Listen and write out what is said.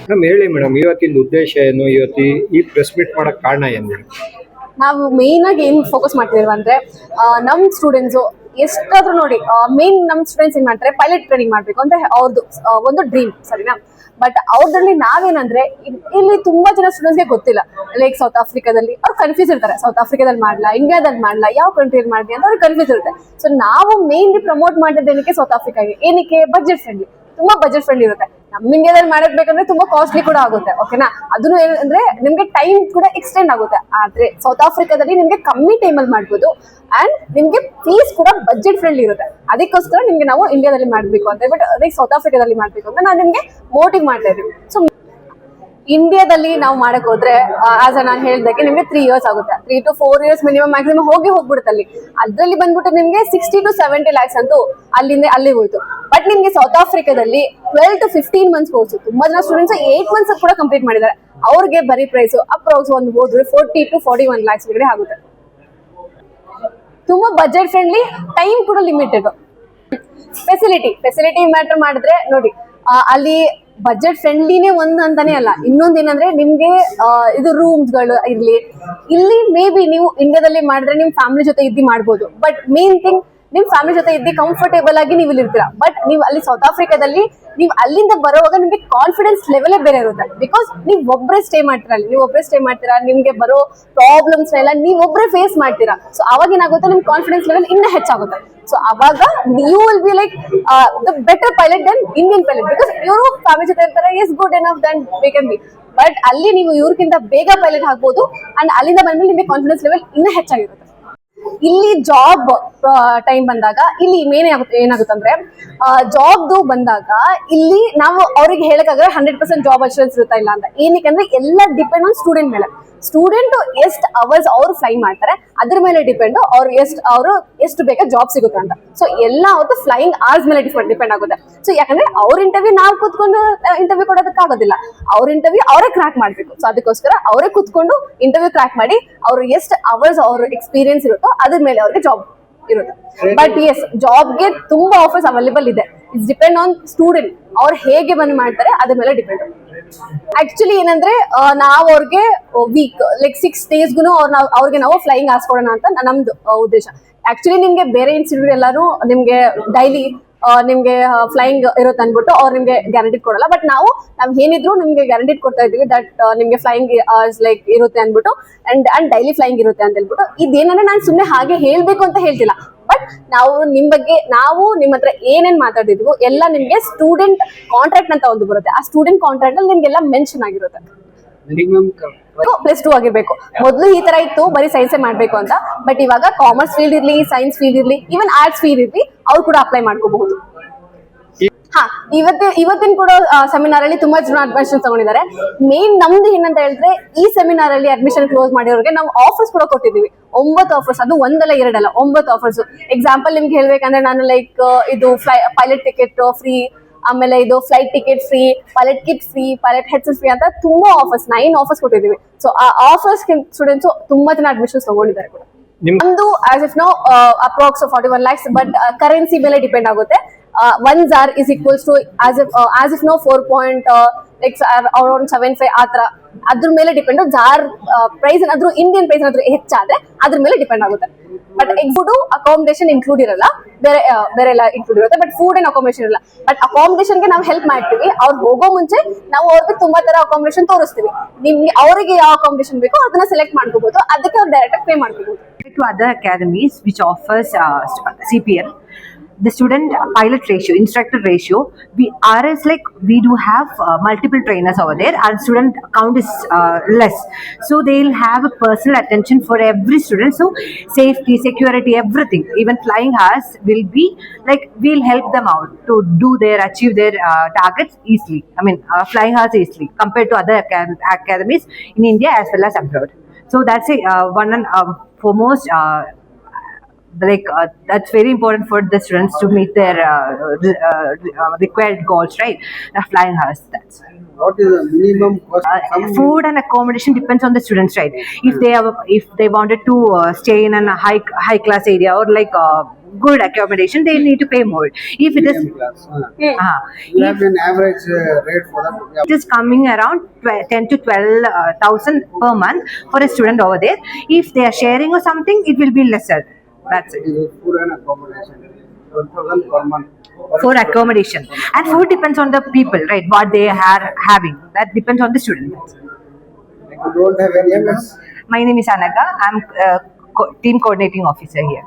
Madam ಹೇಳಿ madam, ಇವತ್ತಿನ ಉದ್ದೇಶ ಏನು, ಇವತ್ತು ಈ ಪ್ರೆಸ್ ಮೀಟ್ ಮಾಡಕ್ ಕಾರಣ ಏನು? ನಾವು ಮೇನ್ ಆಗಿ ಏನ್ ಫೋಕಸ್ ಮಾಡ್ತಿದೀವಿ ಅಂದ್ರೆ ನಮ್ ಸ್ಟೂಡೆಂಟ್ಸ್ ಎಷ್ಟಾದ್ರೂ ನೋಡಿ, ಮೇನ್ ನಮ್ ಸ್ಟೂಡೆಂಟ್ಸ್ ಏನ್ ಮಾಡ್ತಾರೆ, ಪೈಲಟ್ ಟ್ರೈನಿಂಗ್ ಮಾಡ್ಬೇಕು ಅಂತ ಅವ್ರದ್ದು ಒಂದು ಡ್ರೀಮ್, ಸರಿನಾ? ಬಟ್ ಅವ್ರದ್ರಲ್ಲಿ ನಾವೇನಂದ್ರೆ ಇಲ್ಲಿ ತುಂಬಾ ಜನ ಸ್ಟೂಡೆಂಟ್ಸ್ಗೆ ಗೊತ್ತಿಲ್ಲ. ಲೈಕ್ ಸೌತ್ ಆಫ್ರಿಕಾದಲ್ಲಿ ಅವ್ರು ಕನ್ಫ್ಯೂಸ್ ಇರ್ತಾರೆ, ಸೌತ್ ಆಫ್ರಿಕಾದಲ್ಲಿ ಮಾಡ್ಲಾ, ಇಂಡಿಯಾದಲ್ಲಿ ಮಾಡ್ಲಾ, ಯಾವ ಕಂಟ್ರಿಯಲ್ಲಿ ಮಾಡ್ಲಿ ಅಂತ ಅವ್ರಿಗೆ ಕನ್ಫ್ಯೂಸ್ ಇರುತ್ತೆ. ಸೊ ನಾವು ಮೇನ್ಲಿ ಪ್ರಮೋಟ್ ಮಾಡಿದ್ದೇನಕ್ಕೆ ಸೌತ್ ಆಫ್ರಿಕಾಗೆ, ಏನಕ್ಕೆ? ಬಜೆಟ್ ಫ್ರೆಂಡ್ಲಿ, ತುಂಬಾ ಬಜೆಟ್ ಫ್ರೆಂಡ್ಲಿ ಇರುತ್ತೆ. ನಮ್ಮ ಇಂಡಿಯಾದಲ್ಲಿ ಮಾಡಬೇಕಂದ್ರೆ ತುಂಬಾ ಕಾಸ್ಟ್ಲಿ ಕೂಡ ಆಗುತ್ತೆ, ಓಕೆನಾ? ಅದನ್ನು ಏನಂದ್ರೆ ನಿಮ್ಗೆ ಟೈಮ್ ಕೂಡ ಎಕ್ಸ್ಟೆಂಡ್ ಆಗುತ್ತೆ. ಆದ್ರೆ ಸೌತ್ ಆಫ್ರಿಕಾದಲ್ಲಿ ನಿಮ್ಗೆ ಕಮ್ಮಿ ಟೈಮಲ್ಲಿ ಮಾಡ್ಬೋದು ಅಂಡ್ ನಿಮ್ಗೆ ಫೀಸ್ ಕೂಡ ಬಜೆಟ್ ಫ್ರೆಂಡ್ಲಿ ಇರುತ್ತೆ. ಅದಕ್ಕೋಸ್ಕರ ನಿಮ್ಗೆ ನಾವು ಇಂಡಿಯಾದಲ್ಲಿ ಮಾಡ್ಬೇಕು ಅಂತ ಹೇಳ್ಬಿಟ್ಟು, ಅದೇ ಸೌತ್ ಆಫ್ರಿಕಾದಲ್ಲಿ ಮಾಡ್ಬೇಕು ಅಂತ ನಾನು ನಿಮ್ಗೆ ಮೋಟಿವ್ ಮಾಡ್ತಾ ಇದ್ದೀನಿ. ಸೊ ಇಂಡಿಯಾದಲ್ಲಿ ನಾವು ಮಾಡಕ್ ಹೋದ್ರೆ ಆಸ್ ನಾನು ಹೇಳ್ದಾಗೆ ನಿಮ್ಗೆ 3 years ಆಗುತ್ತೆ. 3 to 4 years ಮಿನಿಮಮ್ ಮ್ಯಾಕ್ಸಿಮಮ್ ಹೋಗ್ಬಿಡುತ್ತೆ ಅಲ್ಲಿ. ಅದ್ರಲ್ಲಿ ಬಂದ್ಬಿಟ್ಟು ನಿಮ್ಗೆ 60 to 70 lakhs ಅಂತೂ ಅಲ್ಲಿಗೆ ಹೋಯ್ತು. ಬಟ್ ನಿಮ್ಗೆ ಸೌತ್ ಆಫ್ರಿಕಾದಲ್ಲಿ 12 to 15 months ಕೋರ್ಸ್, ತುಂಬಾ ಜನ ಸ್ಟೂಡೆಂಟ್ಸ್ 8 months ಕೂಡ ಕಂಪ್ಲೀಟ್ ಮಾಡಿದ್ದಾರೆ. ಅವ್ರಿಗೆ ಬರೀ ಪ್ರೈಸ್ ಅಪ್ರಾಕ್ಸ್ ಒಂದು ಹೋದ್ರೆ 40 to 41 lakhs ಒಳಗಡೆ ಆಗುತ್ತೆ. ತುಂಬಾ ಬಜೆಟ್ ಫ್ರೆಂಡ್ಲಿ, ಟೈಮ್ ಕೂಡ ಲಿಮಿಟೆಡ್. ಫೆಸಿಲಿಟಿ ಮ್ಯಾಟರ್ ಮಾಡಿದ್ರೆ ನೋಡಿ, ಅಲ್ಲಿ ಬಜೆಟ್ ಫ್ರೆಂಡ್ಲಿನೇ ಒಂದು ಅಂತಾನೆ ಅಲ್ಲ, ಇನ್ನೊಂದೇನಂದ್ರೆ ನಿಮ್ಗೆ ಇದು ರೂಮ್ಸ್ ಗಳು ಇರ್ಲಿ. ಇಲ್ಲಿ ಮೇ ಬಿ ನೀವು ಇಂಡಿಯಾದಲ್ಲಿ ಮಾಡಿದ್ರೆ ನಿಮ್ ಫ್ಯಾಮಿಲಿ ಜೊತೆ ಇದ್ದು ಮಾಡ್ಬೋದು. ಬಟ್ ಮೇನ್ ಥಿಂಗ್, ನಿಮ್ ಫ್ಯಾಮಿಲಿ ಜೊತೆ ಇದ್ದು ಕಂಫರ್ಟೇಬಲ್ ಆಗಿ ನೀವು ಇಲ್ಲಿ ಇರ್ತೀರಾ. ಬಟ್ ನೀವು ಅಲ್ಲಿ ಸೌತ್ ಆಫ್ರಿಕಾದಲ್ಲಿ ನೀವು ಅಲ್ಲಿಂದ ಬರೋವಾಗ ನಿಮ್ಗೆ ಕಾನ್ಫಿಡೆನ್ಸ್ ಲೆವೆಲೇ ಬೇರೆ ಇರುತ್ತೆ. ಬಿಕಾಸ್ ನೀವು ಒಬ್ಬರೇ ಸ್ಟೇ ಮಾಡ್ತೀರಾ, ನಿಮ್ಗೆ ಬರೋ ಪ್ರಾಬ್ಲಮ್ಸ್ ಎಲ್ಲ ನೀವು ಒಬ್ಬರೇ ಫೇಸ್ ಮಾಡ್ತೀರಾ. ಸೊ ಅವಾಗ ಏನಾಗುತ್ತೆ, ನಿಮ್ ಕಾನ್ಫಿಡೆನ್ಸ್ ಲೆವೆಲ್ ಇನ್ನೂ ಹೆಚ್ಚಾಗುತ್ತೆ. ಸೊ ಅವಾಗ you will be like the better pilot than Indian pilot. Because ಇವರು ಫ್ಯಾಮಿಲಿ ಜೊತೆ ಇರ್ತಾರೆ, is good enough than we can be. But ಅಲ್ಲಿ ನೀವು ಇವ್ರಿಗಿಂತ ಬೇಗ ಪೈಲಟ್ ಆಗ್ಬೋದು ಅಂಡ್ ಅಲ್ಲಿಂದ ಬಂದ್ಮೇಲೆ ನಿಮಗೆ ಕಾನ್ಫಿಡೆನ್ಸ್ ಲೆವೆಲ್ ಇನ್ನೂ ಹೆಚ್ಚಾಗಿರುತ್ತೆ. ಇಲ್ಲಿ ಜಾಬ್ ಟೈಮ್ ಬಂದಾಗ ಇಲ್ಲಿ ಏನಾಗುತ್ತೆ ಅಂದ್ರೆ, ಜಾಬ್ದು ಬಂದಾಗ ಇಲ್ಲಿ ನಾವು ಅವ್ರಿಗೆ ಹೇಳಕ್ಕಾಗ 100% ಜಾಬ್ ಅಶ್ಯೂರೆನ್ಸ್ ಇರುತ್ತಾ ಇಲ್ಲ ಅಂತ. ಏನಕ್ಕೆ? ಎಲ್ಲ ಡಿಪೆಂಡ್ ಆನ್ ಸ್ಟೂಡೆಂಟ್ ಮೇಲೆ. ಸ್ಟೂಡೆಂಟ್ ಎಷ್ಟು ಅವರ್ಸ್ ಅವ್ರು ಫ್ಲೈ ಮಾಡ್ತಾರೆ ಅದ್ರ ಮೇಲೆ ಡಿಪೆಂಡ್ ಅವರು ಎಷ್ಟು ಬೇಗ ಜಾಬ್ ಸಿಗುತ್ತೆ ಅಂತ. ಸೊ ಎಲ್ಲ ಅವ್ರದ್ದು ಫ್ಲೈಯಿಂಗ್ ಅವರ್ಸ್ ಮೇಲೆ ಡಿಪೆಂಡ್ ಆಗುತ್ತೆ. ಸೊ ಯಾಕಂದ್ರೆ ಅವ್ರ ಇಂಟರ್ವ್ಯೂ ನಾವು ಕೂತ್ಕೊಂಡು ಇಂಟರ್ವ್ಯೂ ಕೊಡೋದಕ್ಕಾಗೋದಿಲ್ಲ, ಅವ್ರ ಇಂಟರ್ವ್ಯೂ ಅವರೇ ಕ್ರಾಕ್ ಮಾಡ್ಬೇಕು. ಸೊ ಅದಕ್ಕೋಸ್ಕರ ಅವರೇ ಕೂತ್ಕೊಂಡು ಇಂಟರ್ವ್ಯೂ ಕ್ರಾಕ್ ಮಾಡಿ ಅವ್ರು ಎಷ್ಟು ಅವರ್ಸ್ ಅವ್ರ ಎಕ್ಸ್ಪೀರಿಯನ್ಸ್ ಇರುತ್ತೋ ಅದ್ರ ಮೇಲೆ ಅವ್ರಿಗೆ ಜಾಬ್ ಇರುತ್ತೆ. ಬಟ್ ಎಸ್, ಜಾಬ್ಗೆ ತುಂಬಾ ಆಫರ್ಸ್ ಅವೈಲೇಬಲ್ ಇದೆ. ಇಟ್ಸ್ ಡಿಪೆಂಡ್ ಆನ್ ಸ್ಟೂಡೆಂಟ್, ಅವ್ರು ಹೇಗೆ ಬಂದ್ ಮಾಡ್ತಾರೆ ಅದ್ರ ಮೇಲೆ ಡಿಪೆಂಡ್. ಆಕ್ಚುಲಿ ಏನಂದ್ರೆ, ನಾವು ಅವ್ರಿಗೆ ವೀಕ್ ಲೈಕ್ 6 daysಗೂ ಅವ್ರಿಗೆ ನಾವು ಫ್ಲೈಯಿಂಗ್ ಹಾಸ್ಕೊಡೋಣ ಅಂತ ನಮ್ದು ಉದ್ದೇಶ. ಆಕ್ಚುಲಿ ನಿಮ್ಗೆ ಬೇರೆ ಇನ್ಸ್ಟಿಟ್ಯೂಟ್ ಎಲ್ಲಾರು ನಿಮ್ಗೆ ಡೈಲಿ ನಿಮ್ಗೆ ಫ್ಲೈಯಿಂಗ್ ಇರುತ್ತೆ ಅನ್ಬಿಟ್ಟು ಅವ್ರು ನಿಮ್ಗೆ ಗ್ಯಾರಂಟಿ ಕೊಡಲ್ಲ. ಬಟ್ ನಾವು ಏನಿದ್ರು ನಿಮ್ಗೆ ಗ್ಯಾರಂಟಿ ಕೊಡ್ತಾ ಇದೀವಿ ದಟ್ ನಿಮ್ಗೆ ಫ್ಲೈಯಿಂಗ್ ಲೈಕ್ ಇರುತ್ತೆ ಅನ್ಬಿಟ್ಟು ಅಂಡ್ ಡೈಲಿ ಫ್ಲೈಯಿಂಗ್ ಇರುತ್ತೆ ಅಂತ ಹೇಳ್ಬಿಟ್ಟು. ಇದೇನಂದ್ರೆ ನಾನು ಸುಮ್ಮನೆ ಹಾಗೆ ಹೇಳ್ಬೇಕು ಅಂತ ಹೇಳ್ತಿಲ್ಲ. ಬಟ್ ನಾವು ನಿಮ್ ಬಗ್ಗೆ ನಿಮ್ಮ ಹತ್ರ ಏನೇನ್ ಮಾತಾಡಿದ್ವು ಎಲ್ಲ ನಿಮ್ಗೆ ಸ್ಟೂಡೆಂಟ್ ಕಾಂಟ್ರಾಕ್ಟ್ ಅಂತ ಒಂದು ಬರುತ್ತೆ. ಆ ಸ್ಟೂಡೆಂಟ್ ಕಾಂಟ್ರಾಕ್ಟ್ ಅಲ್ಲಿ ನಿಮ್ಗೆಲ್ಲ ಮೆನ್ಷನ್ ಆಗಿರುತ್ತೆ. +2 ಆಗಿರ್ಬೇಕು. ಮೊದಲು ಈ ತರ ಇತ್ತು, ಬರೀ ಸೈನ್ಸ್ ಮಾಡ್ಬೇಕು ಅಂತ. ಬಟ್ ಇವಾಗ ಕಾಮರ್ಸ್ ಫೀಲ್ಡ್ ಇರ್ಲಿ, ಸೈನ್ಸ್ ಫೀಲ್ಡ್ ಇರ್ಲಿ, ಈವನ್ ಆರ್ಟ್ಸ್ ಫೀಲ್ಡ್ ಇರ್ಲಿ, ಅವ್ರು ಕೂಡ ಅಪ್ಲೈ ಮಾಡ್ಕೋಬಹುದು. ಇವತ್ತಿನ ಕೂಡ ಸೆಮಿನಾರ್ ಅಲ್ಲಿ ತುಂಬಾ ಜನ ಅಡ್ಮಿಷನ್ ತಗೊಂಡಿದ್ದಾರೆ. ಮೇನ್ ನಮ್ದು ಏನಂತ ಹೇಳಿದ್ರೆ, ಈ ಸೆಮಿನಾರ್ ಅಲ್ಲಿ ಅಡ್ಮಿಷನ್ ಕ್ಲೋಸ್ ಮಾಡಿರೋರಿಗೆ ನಾವು ಆಫರ್ಸ್ ಕೂಡ ಕೊಟ್ಟಿದ್ದೀವಿ. 9 ಆಫರ್ಸ್, ಅದು 1 ಅಲ್ಲ 2 ಅಲ್ಲ, 9 ಆಫರ್ಸ್. ಎಕ್ಸಾಂಪಲ್ ನಿಮ್ಗೆ ಹೇಳ್ಬೇಕಂದ್ರೆ, ನಾನು ಲೈಕ್ ಇದು ಪೈಲಟ್ ಟಿಕೆಟ್ ಫ್ರೀ, ಆಮೇಲೆ ಇದು flight ticket free, pilot kit free, pilot headset free ಅಂತ ತುಂಬಾ ಆಫರ್ಸ್, 9 ಆಫರ್ಸ್ ಕೊಟ್ಟಿದ್ದೀವಿ. ಸೊ ಆ ಆಫರ್ಸ್ ಸ್ಟೂಡೆಂಟ್ಸ್ ತುಂಬಾ ಜನ ಅಡ್ಮಿಷನ್ಸ್ ತಗೊಂಡಿದ್ದಾರೆ ಕೂಡ. ನಮ್ದು as if no approx 41 lakhs. But currency ಮೇಲೆ ಡಿಪೆಂಡ್ ಆಗುತ್ತೆ. 1 ZAR is equals to as if no 4.75 ಆತರ, ಅದ್ರ ಮೇಲೆ ಡಿಪೆಂಡ್. ಜಾರ್ ಪ್ರೈಸ್ ಏನಾದ್ರು ಇಂಡಿಯನ್ ಪ್ರೈಸ್ ಏನಾದ್ರು ಹೆಚ್ಚಾದ್ರೆ ಅದ್ರ ಮೇಲೆ ಡಿಪೆಂಡ್ ಆಗುತ್ತೆ. ಬಟ್ ಫುಡ್ ಅಕಾಮಿಡೇಷನ್ ಇನ್ಕ್ಲೂಡ್ ಇರಲ್ಲ, ಬೇರೆ ಎಲ್ಲ ಇನ್ಕ್ಲೂಡ್ ಇರುತ್ತೆ. ಬಟ್ ಫುಡ್ ಅಂಡ್ ಅಕಾಮಿಡೇಷನ್ ಇರಲ್ಲ. ಬಟ್ ಅಕಾಮಿಡೇಷನ್ಗೆ ನಾವು ಹೆಲ್ಪ್ ಮಾಡ್ತೀವಿ. ಅವ್ರು ಹೋಗೋ ಮುಂಚೆ ನಾವು ಅವ್ರಿಗೆ ತುಂಬಾ ತರ ಅಕಾಮಿಡೇಷನ್ ತೋರಿಸ್ತೀವಿ. ನಿಮ್ಗೆ ಅವರಿಗೆ ಯಾವ ಅಕಾಮಿಡೇಷನ್ ಬೇಕೋ ಅದನ್ನ ಸೆಲೆಕ್ಟ್ ಮಾಡ್ಕೋಬಹುದು. ಅದಕ್ಕೆ ಅವ್ರು ಡೈರೆಕ್ಟ್ ಪೇ ಮಾಡ್ಕೋಬಹುದು. To other academies which offers CPL, the student pilot ratio, instructor ratio, RS like we do have multiple trainers over there. Our student count is less, so they'll have a personal attention for every student. So safety, security, everything, even flying hours will be like we'll help them out to achieve their targets easily. I mean flying hours easily compared to other academies in India as well as abroad. So that's one and foremost, that's very important for the students to meet their required goals, right? Flying hours, that's What is the minimum cost? Food and accommodation depends on the students, right? If they wanted to stay in a high class area or like good accommodation, they need to pay more. If it is Medium class. if You have an average rate for that. Yeah. it is coming around 10 to 12,000 per month for a student over there. If they are sharing or something, it will be lesser. That's it. It is food and accommodation. 12,000 per month. For accommodation, and food depends on the people, right? What they are having, that depends on the student. You don't have any MS. My name is Anaga. I'm team coordinating officer here.